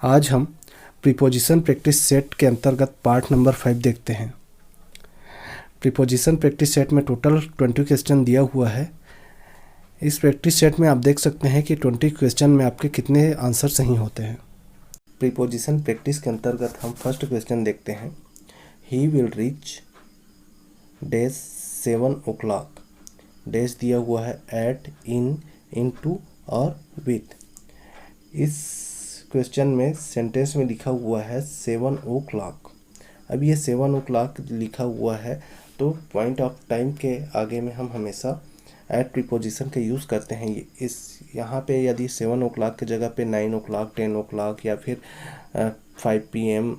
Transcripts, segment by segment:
आज हम preposition practice set के अंतर्गत पार्ट नंबर 5 देखते हैं। प्रीपोजिशन प्रैक्टिस सेट में टोटल 20 क्वेश्चन दिया हुआ है। इस प्रैक्टिस सेट में आप देख सकते हैं कि 20 क्वेश्चन में आपके कितने आंसर सही होते हैं। प्रीपोजिशन प्रैक्टिस के अंतर्गत हम फर्स्ट क्वेश्चन देखते हैं। He will reach dash 7 o'clock। Dash दिया हुआ है एट, इन, इनटू और विथ। इस क्वेश्चन में सेंटेंस में लिखा हुआ है 7 o'clock। अब ये 7 o'clock लिखा हुआ है तो पॉइंट ऑफ टाइम के आगे में हम हमेशा एट प्रीपोजिशन का यूज़ करते हैं। इस यहाँ पे यदि 7 o'clock की जगह पे 9 o'clock, 10 o'clock या फिर 5 PM,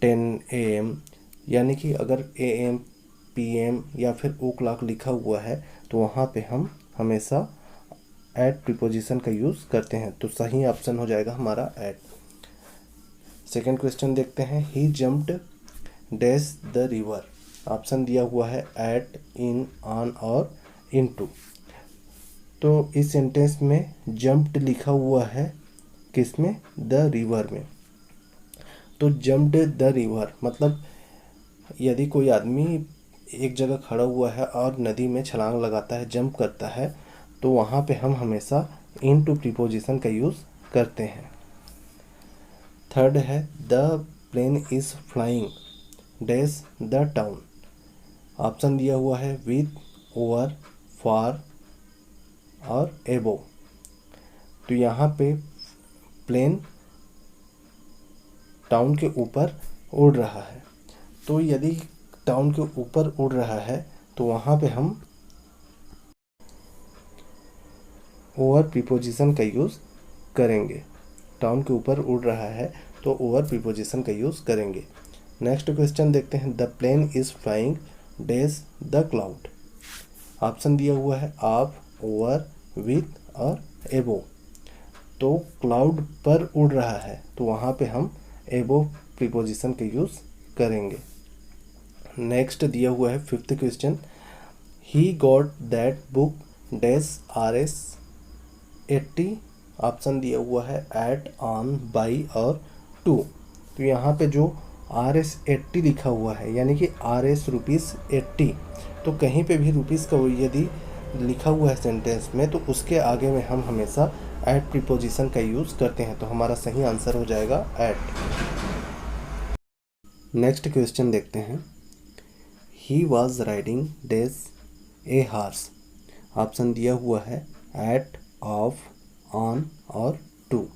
10 AM, यानी कि अगर AM, PM या फिर ओ क्लॉक लिखा हुआ है तो वहाँ पे हम हमेशा एट प्रीपोजिशन का यूज़ करते हैं। तो सही ऑप्शन हो जाएगा हमारा एट। सेकेंड क्वेश्चन देखते हैं। He jumped dash the river. Option दिया हुआ है एट, इन, ऑन और इनटू। तो इस सेंटेंस में जम्प्ड लिखा हुआ है किसमें? द रिवर में। तो जम्प्ड द रिवर मतलब यदि कोई आदमी एक जगह खड़ा हुआ है और नदी में छलांग लगाता है, जंप करता है, तो वहाँ पे हम हमेशा इनटू प्रीपोजिशन का यूज़ करते हैं। थर्ड है the plane is flying dash the town. Option दिया हुआ है विथ, ओवर, फॉर और एबो। तो यहाँ पे प्लेन टाउन के ऊपर उड़ रहा है। तो यदि टाउन के ऊपर उड़ रहा है तो वहाँ पे हम ओवर प्रीपोजिशन का यूज़ करेंगे। टाउन के ऊपर उड़ रहा है तो ओवर प्रीपोजिशन का यूज़ करेंगे। नेक्स्ट क्वेश्चन देखते हैं। The plane is flying dash the cloud. Option दिया हुआ है ऑफ, ओवर, विथ और एबो। तो क्लाउड पर उड़ रहा है तो वहाँ पे हम एबो प्रीपोजिशन का यूज़ करेंगे। नेक्स्ट दिया हुआ है fifth question. He got that book dash RS 80। Option दिया हुआ है एट, ऑन, बाई और टू। तो यहाँ पे जो RS 80 लिखा हुआ है यानी कि RS ₹80, तो कहीं पे भी रुपीज़ का यदि लिखा हुआ है सेंटेंस में तो उसके आगे में हम हमेशा एट प्रीपोजिशन का यूज़ करते हैं। तो हमारा सही आंसर हो जाएगा एट। नेक्स्ट क्वेश्चन देखते हैं। He was riding dash a horse. Option दिया हुआ है एट, ऑफ, ऑन और टू।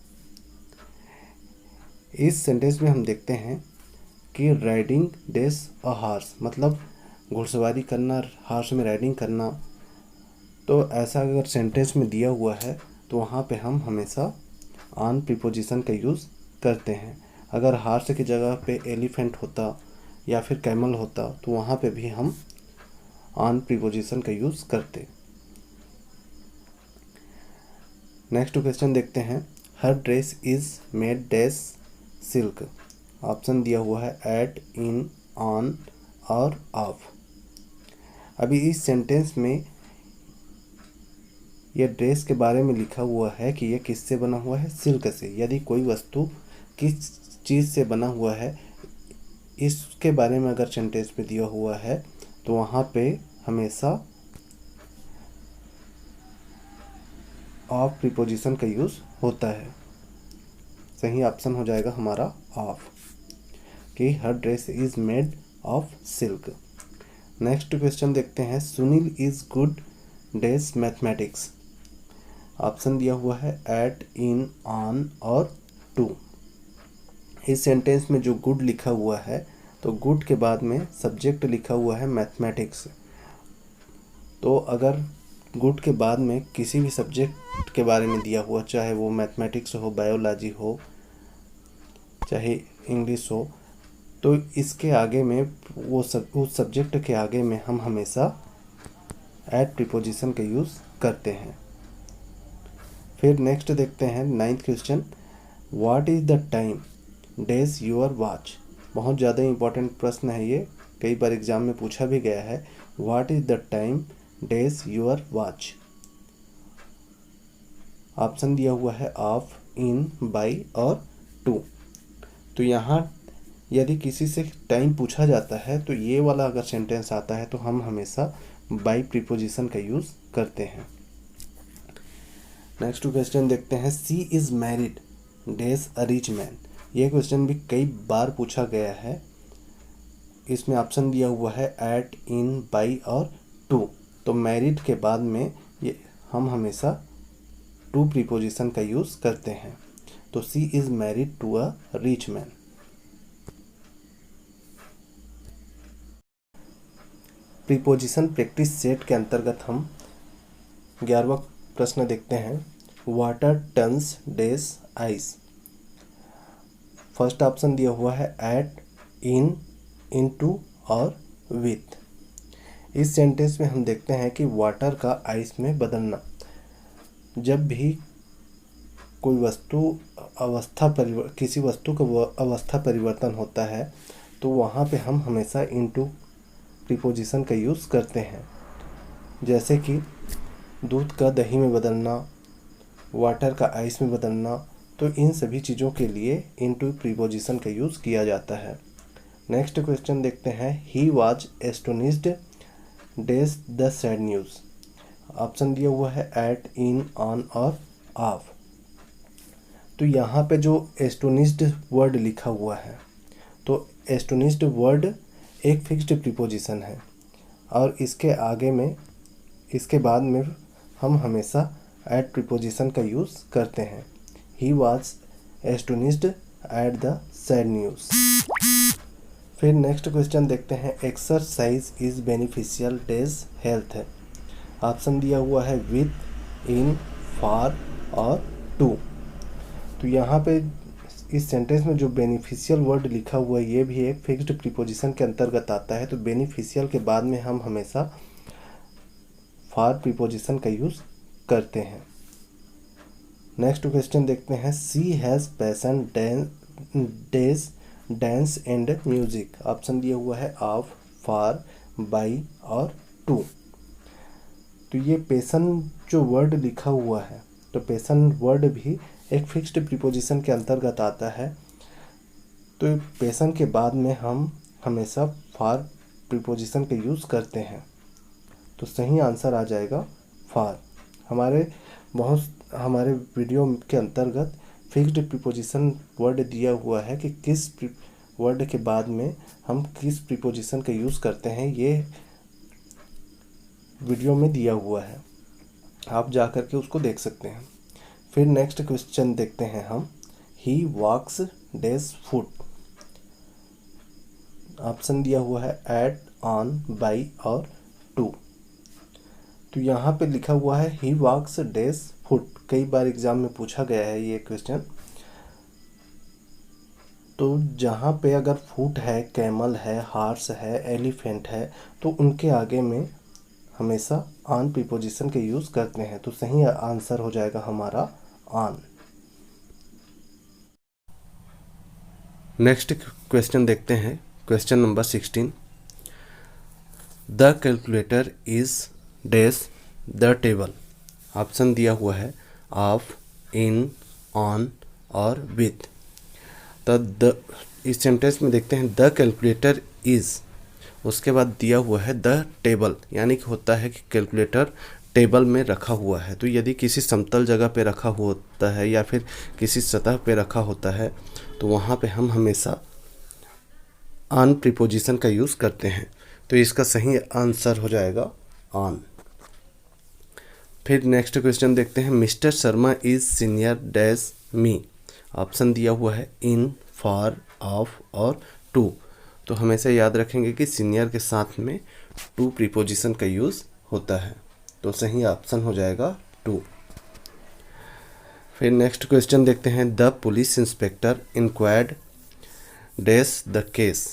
इस सेंटेंस में हम देखते हैं कि राइडिंग डैश अ हॉर्स मतलब घुड़सवारी करना, हॉर्स में राइडिंग करना। तो ऐसा अगर सेंटेंस में दिया हुआ है तो वहाँ पे हम हमेशा ऑन प्रीपोजिशन का यूज़ करते हैं। अगर हॉर्स की जगह पे एलिफेंट होता या फिर कैमल होता तो वहाँ पे भी हम ऑन प्रीपोजिशन का यूज़ करते। नेक्स्ट क्वेश्चन देखते हैं। Her dress is made dash silk. Option दिया हुआ है एट, इन, ऑन और ऑफ। अभी इस सेंटेंस में यह ड्रेस के बारे में लिखा हुआ है कि यह किससे बना हुआ है? सिल्क से। यदि कोई वस्तु किस चीज़ से बना हुआ है इसके बारे में अगर सेंटेंस में दिया हुआ है तो वहाँ पे हमेशा ऑफ प्रीपोजिशन का यूज़ होता है। सही ऑप्शन हो जाएगा हमारा ऑफ, कि her dress is made of silk. Next question देखते हैं। Sunil is good dash mathematics. Option दिया हुआ है एट, इन, ऑन और टू। इस सेंटेंस में जो गुड लिखा हुआ है तो गुड के बाद में सब्जेक्ट लिखा हुआ है मैथमेटिक्स। तो अगर गुड के बाद में किसी भी सब्जेक्ट के बारे में दिया हुआ, चाहे वो मैथमेटिक्स हो, बायोलॉजी हो, चाहे इंग्लिश हो, तो इसके आगे में उस सब्जेक्ट के आगे में हम हमेशा एट प्रीपोजिशन का यूज़ करते हैं। फिर नेक्स्ट देखते हैं ninth question. What is the time dash your watch. बहुत ज़्यादा इंपॉर्टेंट प्रश्न है ये, कई बार एग्जाम में पूछा भी गया है। What is the time dash your watch. Option दिया हुआ है ऑफ, इन, बाई और टू। तो यहाँ यदि किसी से टाइम पूछा जाता है तो ये वाला अगर सेंटेंस आता है तो हम हमेशा बाई प्रीपोजिशन का यूज़ करते हैं। नेक्स्ट क्वेश्चन देखते हैं, she is married dash a rich man. ये क्वेश्चन भी कई बार पूछा गया है। इसमें ऑप्शन दिया हुआ है एट, इन, बाई और टू। तो मैरिड के बाद में ये हम हमेशा टू प्रीपोजिशन का यूज़ करते हैं। तो she is married to a rich man. Preposition practice set के अंतर्गत हम 11वां प्रश्न देखते हैं, water turns dash ice. First option दिया हुआ है एट, इन, इनटू और विथ। इस सेंटेंस में हम देखते हैं कि वाटर का आइस में बदलना। जब भी कोई वस्तु किसी वस्तु का अवस्था परिवर्तन होता है तो वहाँ पे हम हमेशा इनटू प्रीपोजिशन का यूज़ करते हैं। जैसे कि दूध का दही में बदलना, वाटर का आइस में बदलना, तो इन सभी चीज़ों के लिए इनटू प्रीपोजिशन का यूज़ किया जाता है। नेक्स्ट क्वेश्चन देखते हैं, he was astonished dash the sad news. Option दिया हुआ है एट, इन, ऑन और ऑफ। तो यहाँ पे जो एस्टोनिश्ड वर्ड लिखा हुआ है, तो एस्टोनिश्ड वर्ड एक फिक्स्ड प्रीपोजिशन है और इसके बाद में हम हमेशा एट प्रीपोजिशन का यूज़ करते हैं। He was astonished at the sad news. फिर नेक्स्ट क्वेश्चन देखते हैं, exercise is beneficial dash health है। ऑप्शन दिया हुआ है विथ, इन, फॉर और टू। तो यहाँ पे इस सेंटेंस में जो बेनिफिशियल वर्ड लिखा हुआ है ये भी एक फिक्स्ड प्रीपोजिशन के अंतर्गत आता है। तो बेनिफिशियल के बाद में हम हमेशा फॉर प्रीपोजिशन का यूज़ करते हैं। नेक्स्ट क्वेश्चन देखते हैं, she has passion dash dance and music. Option दिया हुआ है ऑफ, फॉर, बाई और टू। तो ये पैशन जो वर्ड लिखा हुआ है, तो पैशन वर्ड भी एक फिक्स्ड प्रीपोजिशन के अंतर्गत आता है। तो पैशन के बाद में हम हमेशा फॉर प्रीपोजिशन का यूज़ करते हैं। तो सही आंसर आ जाएगा फॉर। हमारे वीडियो के अंतर्गत फिक्स्ड प्रीपोजिशन वर्ड दिया हुआ है कि किस वर्ड के बाद में हम किस प्रीपोजिशन का यूज़ करते हैं, ये वीडियो में दिया हुआ है, आप जा कर के उसको देख सकते हैं। फिर नेक्स्ट क्वेश्चन देखते हैं हम, ही वॉक्स डैश फुट। ऑप्शन दिया हुआ है एट, ऑन, बाई और टू। तो यहाँ पे लिखा हुआ है ही वॉक्स डैश फुट। कई बार एग्जाम में पूछा गया है ये क्वेश्चन। तो जहाँ पे अगर फुट है, कैमल है, हार्स है, एलिफेंट है, तो उनके आगे में हमेशा ऑन प्रीपोजिशन के यूज़ करते हैं। तो सही आंसर हो जाएगा हमारा ऑन। नेक्स्ट क्वेश्चन देखते हैं, question number 16, the calculator is dash the table. Option दिया हुआ है ऑफ, इन, ऑन और विथ। तो इस सेंटेंस में देखते हैं द कैलकुलेटर इज, उसके बाद दिया हुआ है द टेबल, यानी कि होता है कि कैलकुलेटर टेबल में रखा हुआ है। तो यदि किसी समतल जगह पे रखा होता है या फिर किसी सतह पे रखा होता है तो वहाँ पे हम हमेशा ऑन प्रीपोजिशन का यूज़ करते हैं। तो इसका सही आंसर हो जाएगा ऑन। फिर नेक्स्ट क्वेश्चन देखते हैं, mister Sharma is senior dash me. Option दिया हुआ है इन, फॉर, ऑफ और टू। तो हमेशा याद रखेंगे कि सीनियर के साथ में टू प्रीपोजिशन का यूज़ होता है। तो सही ऑप्शन हो जाएगा टू। फिर नेक्स्ट क्वेश्चन देखते हैं, the police inspector inquired dash the case.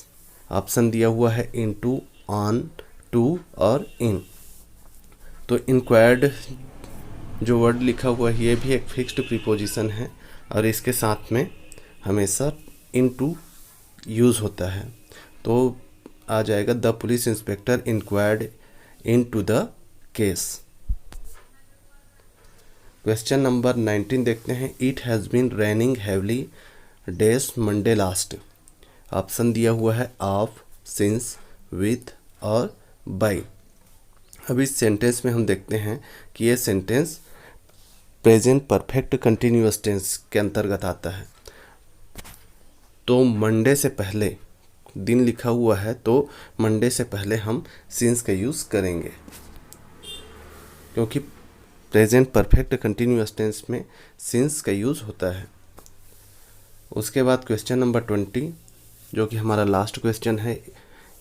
Option दिया हुआ है इन टू, ऑन, टू और इन। तो इंक्वायर्ड जो वर्ड लिखा हुआ है ये भी एक फिक्स्ड प्रीपोजिशन है और इसके साथ में हमेशा इन टू यूज़ होता है। तो आ जाएगा the police inspector inquired into the case. Question number 19 देखते हैं, it has been raining heavily dash Monday last. Option दिया हुआ है ऑफ, सिंस, विथ और बाय। अब इस सेंटेंस में हम देखते हैं कि ये sentence present perfect continuous tense के अंतर्गत आता है। तो मंडे से पहले दिन लिखा हुआ है, तो मंडे से पहले हम सिंस का यूज़ करेंगे, क्योंकि प्रेजेंट परफेक्ट कंटिन्यूअस टेंस में सिंस का यूज़ होता है। उसके बाद क्वेश्चन नंबर 20, जो कि हमारा लास्ट क्वेश्चन है,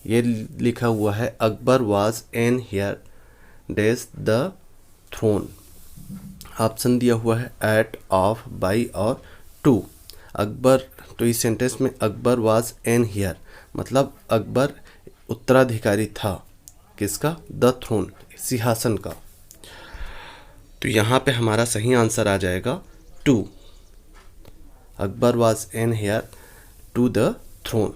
ये लिखा हुआ है Akbar was an heir dash the throne. Option दिया हुआ है एट, ऑफ, बाई और टू। अकबर, तो इस सेंटेंस में अकबर वाज एन हियर मतलब अकबर उत्तराधिकारी था, किसका? द थ्रोन, सिंहासन का। तो यहाँ पे हमारा सही आंसर आ जाएगा 2। Akbar was an heir to the throne.